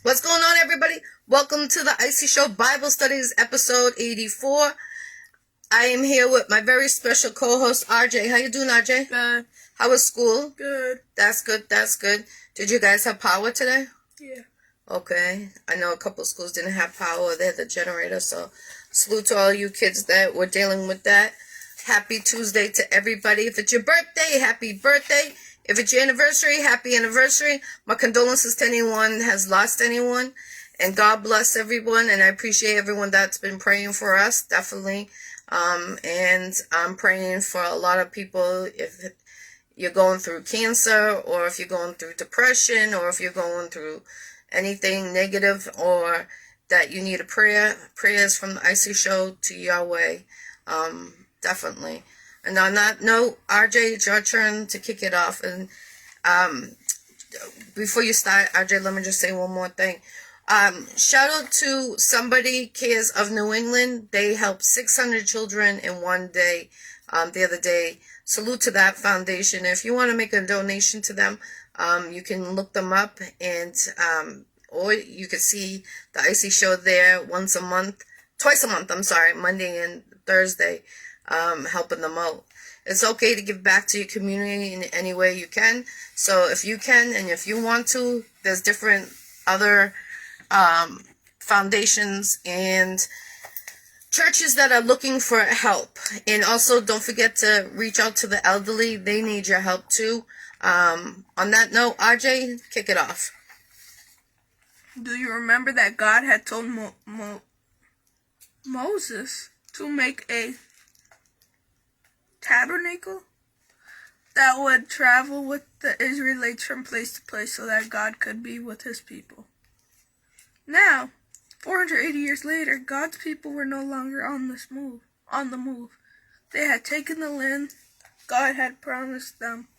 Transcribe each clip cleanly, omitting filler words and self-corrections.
What's going on, everybody? Welcome to the Iccy Showw Bible Studies, episode 84. I am here with my very special co-host, RJ. How you doing, RJ? Good. How was school? Good. That's good, that's good. Did you guys have power today? Yeah. Okay. I know a couple schools didn't have power. They had the generator, so salute to all you kids that were dealing with that. Happy Tuesday to everybody. If it's your birthday, happy birthday. If it's your anniversary, happy anniversary. My condolences to anyone that has lost anyone. And God bless everyone. And I appreciate everyone that's been praying for us, definitely. And I'm praying for a lot of people. If you're going through cancer, or if you're going through depression, or if you're going through anything negative, or that you need a prayer, prayers from the Iccy Showw to Yahweh. Definitely. And on that note, RJ, it's your turn to kick it off. And before you start, RJ, let me just say one more thing. Shout out to Somebody Cares of New England. They helped 600 children in one day the other day. Salute to that foundation. If you want to make a donation to them, you can look them up, and or you can see the Iccy Showw there twice a month, Monday and Thursday. Helping them out. It's okay to give back to your community in any way you can. So if you can and if you want to, there's different other foundations and churches that are looking for help. And also don't forget to reach out to the elderly. They need your help too. On that note, RJ, kick it off. Do you remember that God had told Moses to make a tabernacle that would travel with the Israelites from place to place so that God could be with his people? Now, 480 years later, God's people were no longer on the move. They had taken the land God had promised them,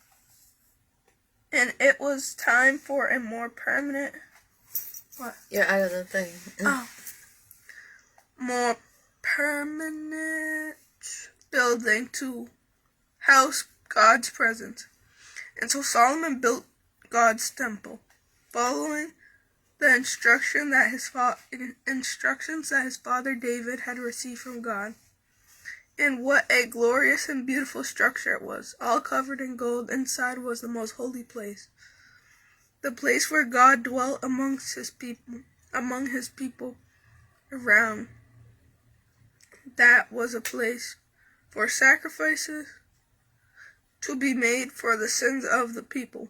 and it was time for a more permanent You're out of the thing. more permanent building to house God's presence. And so Solomon built God's temple, following the instructions that his father David had received from God. And what a glorious and beautiful structure it was, all covered in gold. Inside was the most holy place, the place where God dwelt among his people around. That was a place for sacrifices to be made for the sins of the people.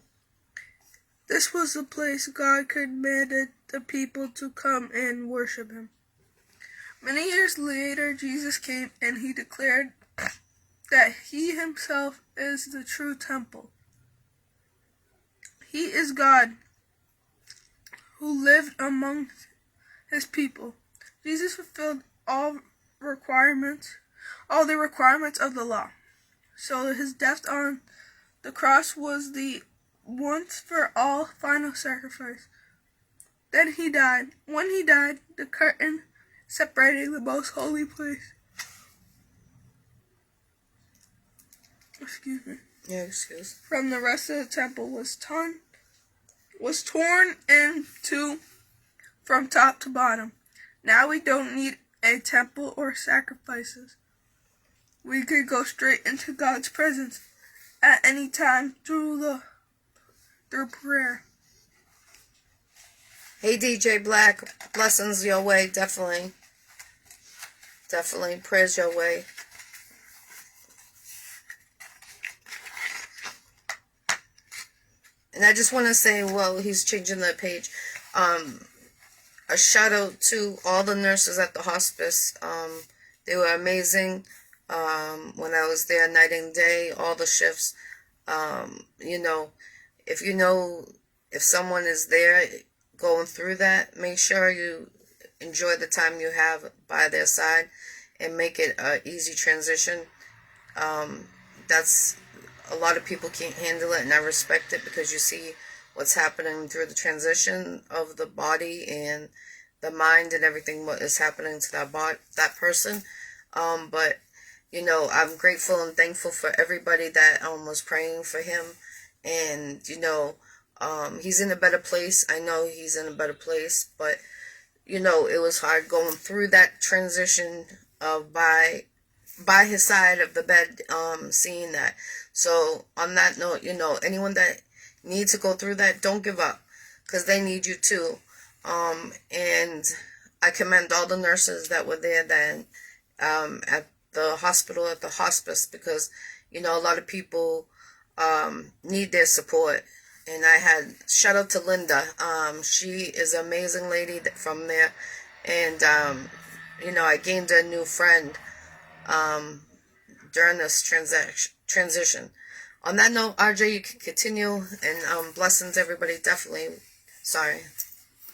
This was the place God commanded the people to come and worship him. Many years later, Jesus came and he declared that he himself is the true temple. He is God who lived among his people. Jesus fulfilled all the requirements of the law. So his death on the cross was the once for all final sacrifice. Then he died. When he died, the curtain separating the most holy place. From the rest of the temple was torn in two from top to bottom. Now we don't need a temple or sacrifices. We could go straight into God's presence at any time through prayer. Hey, DJ Black, blessings your way, definitely. Definitely, prayers your way. And I just want to say, well, he's changing the page. A shout out to all the nurses at the hospice. They were amazing. When I was there night and day, all the shifts. If someone is there going through that, make sure you enjoy the time you have by their side and make it an easy transition. That's a lot of people can't handle it, and I respect it because you see what's happening through the transition of the body and the mind and everything, what is happening to that person. But I'm grateful and thankful for everybody that was praying for him. And, He's in a better place. I know he's in a better place, but you know, it was hard going through that transition of by his side of the bed, seeing that. So on that note, you know, anyone that needs to go through that, don't give up, because they need you too. And I commend all the nurses that were there then, at the hospital, at the hospice, because, you know, a lot of people, need their support. And I had, shout out to Linda. She is an amazing lady from there. And, you know, I gained a new friend, during this transition. On that note, RJ, you can continue, and blessings, everybody. Definitely. Sorry.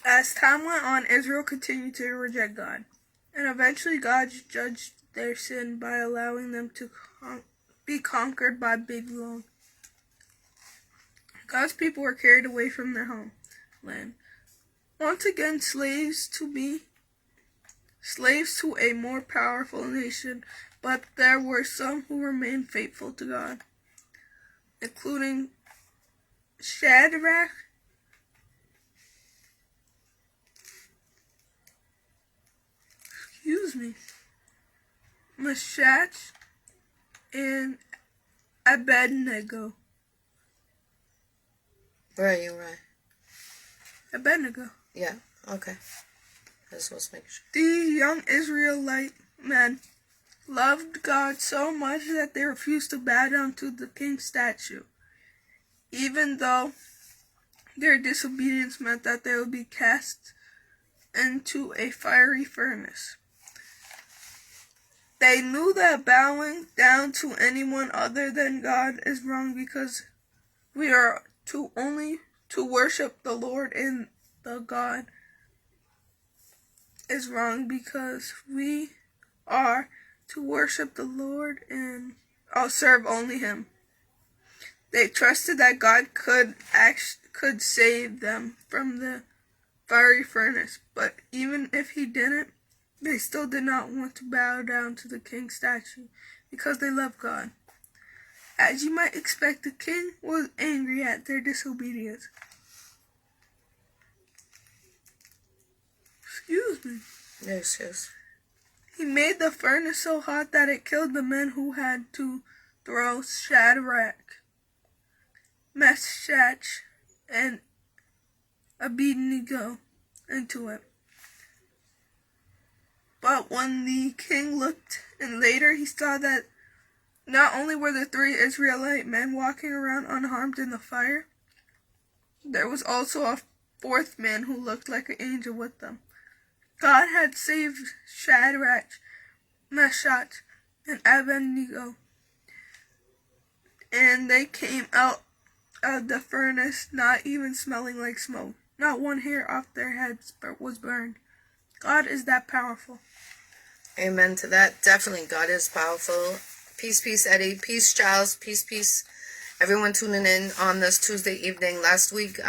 As time went on, Israel continued to reject God, and eventually God judged their sin by allowing them to be conquered by Babylon. God's people were carried away from their homeland, once again slaves to a more powerful nation, but there were some who remained faithful to God, including Shadrach, Meshach, and Abednego. Where are you, Ryan? Abednego. Yeah, okay. I just want to make sure. These young Israelite men loved God so much that they refused to bow down to the king's statue, even though their disobedience meant that they would be cast into a fiery furnace. They knew that bowing down to anyone other than God is wrong, because we are only to worship the Lord, and the God is wrong because we are to worship the Lord and serve only Him. They trusted that God could save them from the fiery furnace, but even if He didn't, they still did not want to bow down to the king's statue because they loved God. As you might expect, the king was angry at their disobedience. Excuse me. Yes. He made the furnace so hot that it killed the men who had to throw Shadrach, Meshach, and Abednego into it. But when the king looked in later, he saw that not only were the 3 Israelite men walking around unharmed in the fire, there was also a 4th man who looked like an angel with them. God had saved Shadrach, Meshach, and Abednego, and they came out of the furnace not even smelling like smoke. Not one hair off their heads was burned. God is that powerful. Amen to that. Definitely, God is powerful. Peace, Eddie. Peace, Charles. Peace. Everyone tuning in on this Tuesday evening. Last week,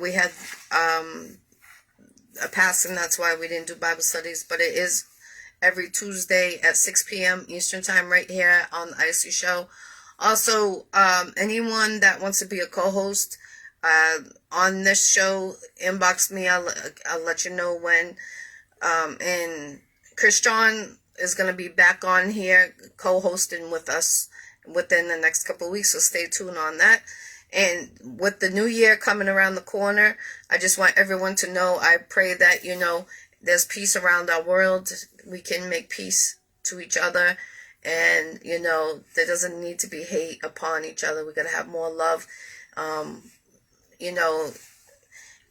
we had a passing. That's why we didn't do Bible studies. But it is every Tuesday at 6 p.m. Eastern Time right here on the Iccy Showw. Also, anyone that wants to be a co-host on this show, inbox me. I'll let you know when. And Christian is going to be back on here co-hosting with us within the next couple of weeks, so stay tuned on that. And with the new year coming around the corner, I just want everyone to know, I pray that, you know, there's peace around our world. We can make peace to each other, and, you know, there doesn't need to be hate upon each other. We got to have more love. You know,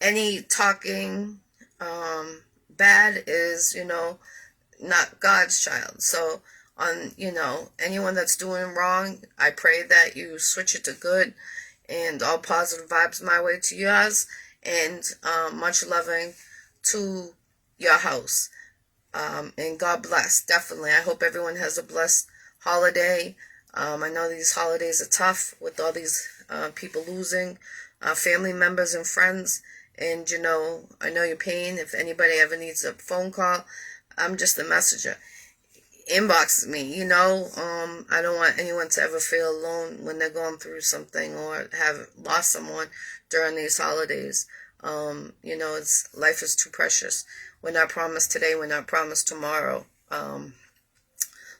any talking bad is, you know, not God's child. So on, you know, anyone that's doing wrong, I pray that you switch it to good, and all positive vibes my way to yours, and much loving to your house. And God bless. Definitely. I hope everyone has a blessed holiday. I know these holidays are tough with all these people losing family members and friends. And, you know, I know your pain. If anybody ever needs a phone call, I'm just a messenger. inbox me, you know. I don't want anyone to ever feel alone when they're going through something or have lost someone during these holidays. You know, life is too precious. We're not promised today, we're not promised tomorrow.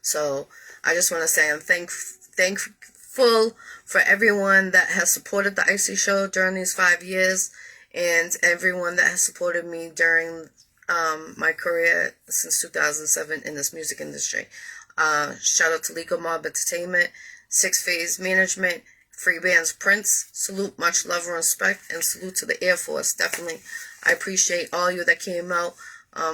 So I just want to say I'm thankful for everyone that has supported the Iccy Show during these 5 years, and everyone that has supported me during my career since 2007 in this music industry. Shout out to Legal Mob Entertainment, Six Phase Management, Free Bands Prince. Salute, much love and respect, and salute to the Air Force. Definitely, I appreciate all you that came out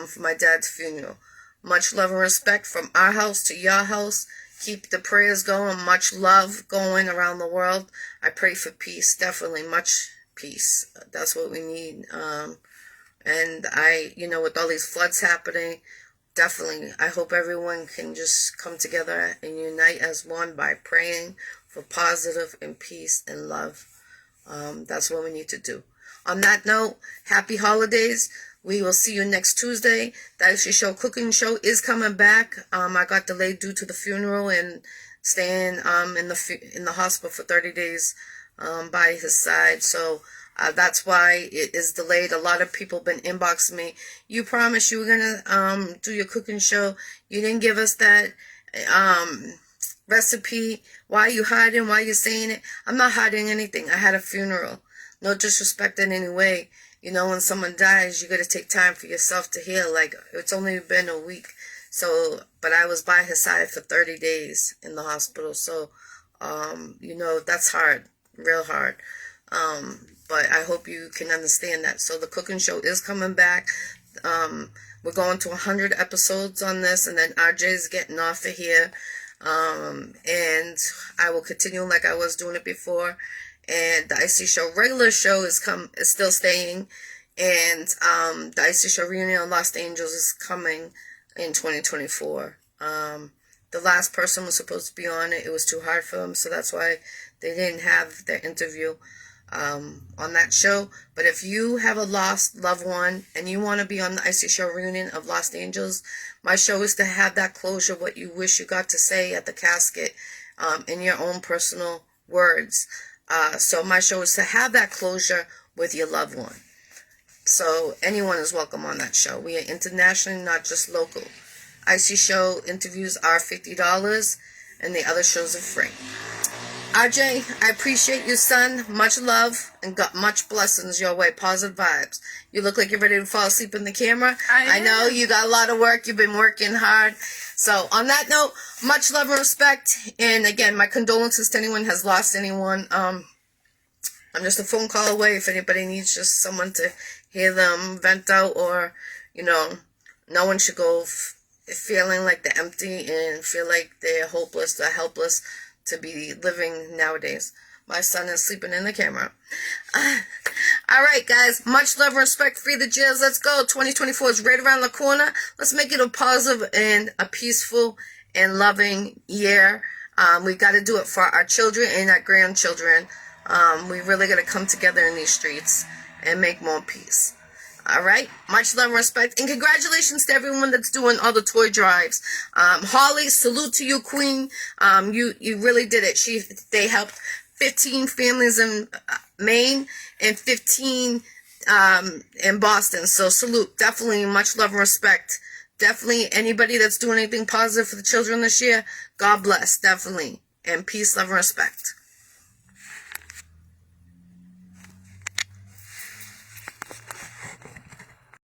for my dad's funeral. Much love and respect from our house to your house. Keep the prayers going. Much love going around the world. I pray for peace. Definitely much peace. That's what we need. And with all these floods happening, definitely, I hope everyone can just come together and unite as one by praying for positive and peace and love. That's what we need to do. On that note, happy holidays. We will see you next Tuesday. The Iccy Showw cooking show is coming back. I got delayed due to the funeral and staying in the hospital for 30 days by his side. So that's why it is delayed. A lot of people been inboxing me. You promised you were gonna do your cooking show. You didn't give us that recipe. Why are you hiding? Why are you saying it? I'm not hiding anything. I had a funeral. No disrespect in any way. You know, when someone dies, you got to take time for yourself to heal. Like, it's only been a week. So, but I was by his side for 30 days in the hospital. So, that's hard, real hard. But I hope you can understand that. So the cooking show is coming back. We're going to 100 episodes on this, and then RJ's getting off of here. And I will continue like I was doing it before. And the Iccy Showw regular show is still staying, and the Iccy Showw reunion in Los Angeles is coming in 2024. The last person was supposed to be on it. It was too hard for them, so that's why they didn't have their interview on that show. But if you have a lost loved one and you want to be on the Iccy Showw reunion of Los Angeles, my show is to have that closure, what you wish you got to say at the casket, in your own personal words. So my show is to have that closure with your loved one. So anyone is welcome on that show. We are international, not just local. Iccy Showw interviews are $50, and the other shows are free. RJ, I appreciate you, son. Much love and got much blessings your way. Positive vibes. You look like you're ready to fall asleep in the camera. I know you got a lot of work. You've been working hard. So on that note, much love and respect. And again, my condolences to anyone who has lost anyone. I'm just a phone call away if anybody needs just someone to hear them vent out, or, no one should go feeling like they're empty and feel like they're hopeless or helpless to be living nowadays. My son is sleeping in the camera. All right, guys. Much love and respect. Free the jails. Let's go. 2024 is right around the corner. Let's make it a positive and a peaceful and loving year. We got to do it for our children and our grandchildren. We really got to come together in these streets and make more peace. All right. Much love and respect. And congratulations to everyone that's doing all the toy drives. Holly, salute to you, Queen. You really did it. They helped 15 families in Maine and 15 in Boston. So salute. Definitely much love and respect. Definitely anybody that's doing anything positive for the children this year, God bless. Definitely. And peace, love, and respect.